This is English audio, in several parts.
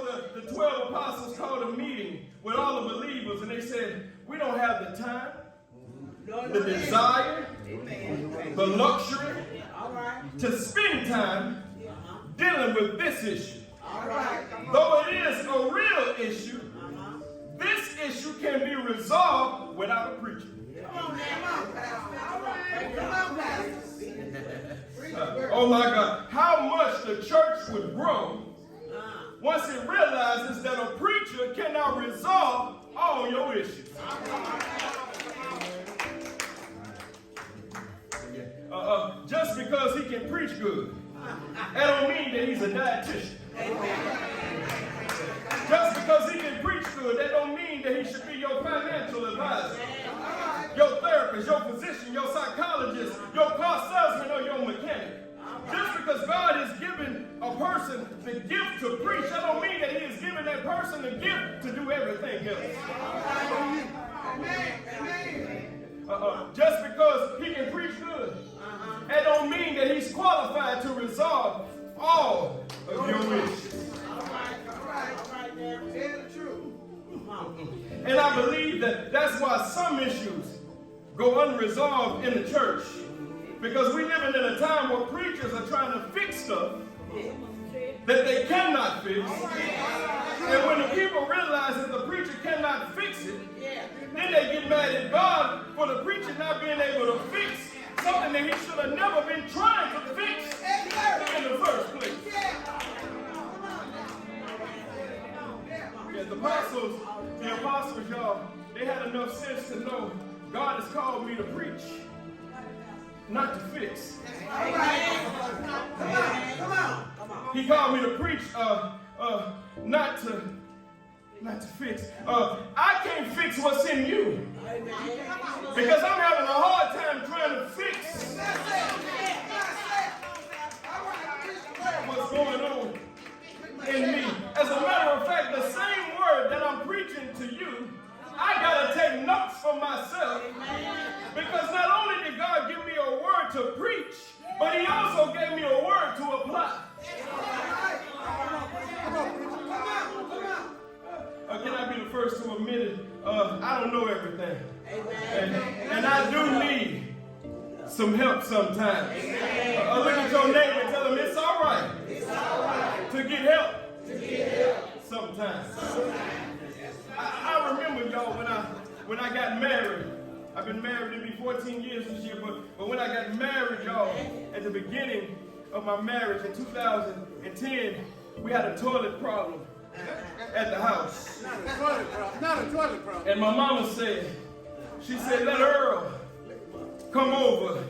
so the 12 apostles called a meeting with all the believers, and they said, we don't have the time, the desire, the luxury to spend time dealing with this issue. Though it is a real issue, this issue can be resolved without a preacher. Oh my God, how much the church would grow once it realizes that a preacher cannot resolve all your issues. Just because he can preach good, that don't mean that he's a dietitian. Just because he can preach good, that don't mean that he should be your financial advisor, your therapist, your physician, your psychologist, your car salesman, or your mechanic. Just because God has given a person the gift to preach, that don't mean that he has given that person the gift to do everything else. Just because he can preach good, that don't mean that he's qualified to resolve all of your issues. And I believe that that's why some issues go unresolved in the church. Because we're living in a time where preachers are trying to fix stuff that they cannot fix. And when the people realize that the preacher cannot fix it, then they get mad at God for the preacher not being able to fix something that he should have never been trying to fix in the first place. Yeah, the apostles, y'all, they had enough sense to know God has called me to preach, not to fix. Come on. He called me to preach, not to fix. I can't fix what's in you because I'm having a hard time trying to fix what's going on in me. As a matter of fact, the same word that I'm preaching to you, I gotta take notes for myself, because not only did God give me a word to preach, but he also gave me a word to apply. Can I be the first to admit it? I don't know everything. And I do need some help sometimes. Look at your neighbor and tell him it's all right to get help sometimes. I remember, y'all, when I got married. I've been married to be 14 years this year, but when I got married, y'all, at the beginning of my marriage in 2010, we had a toilet problem at the house. Not a toilet problem. And my mama said, let Earl come over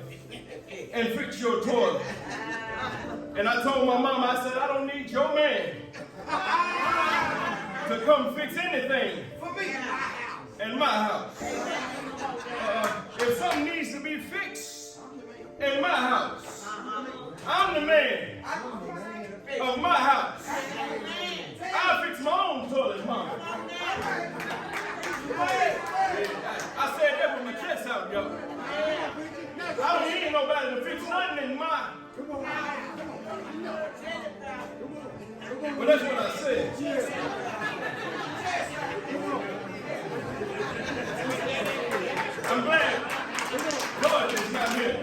and fix your toilet. And I told my mama, I said, I don't need your man to come fix anything in my house. If something needs to be fixed in my house, I'm the man of my house. I'll fix my own toilet, mama. I said that with my chest out, y'all. I don't need nobody to fix nothing in mine. Well, that's what I said. I'm glad God is not here.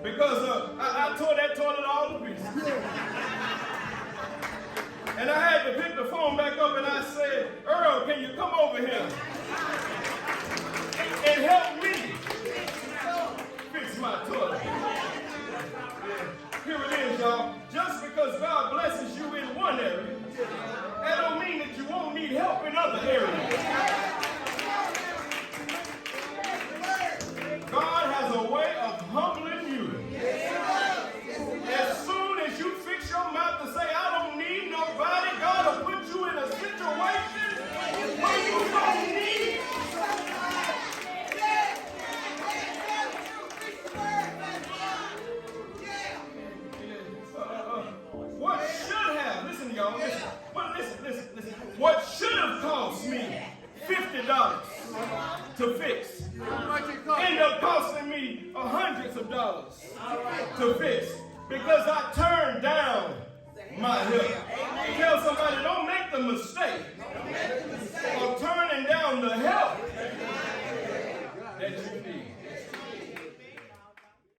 Because I tore that toilet all to pieces. And I had to pick the phone back up and I said, Earl, can you come over here and help me fix my toilet? Here it is, y'all. Just because God blesses you in one area, that don't mean that you won't need help in other areas. God has a way of humbling you. As soon as you fix your mouth to say, I don't need nobody, God will put you in a situation where you don't need what should have, listen y'all, listen. What should have cost me $50 to fix ended up costing me hundreds of dollars to fix because I turned down my help. Can somebody, don't make the mistake of turning down the help that you need.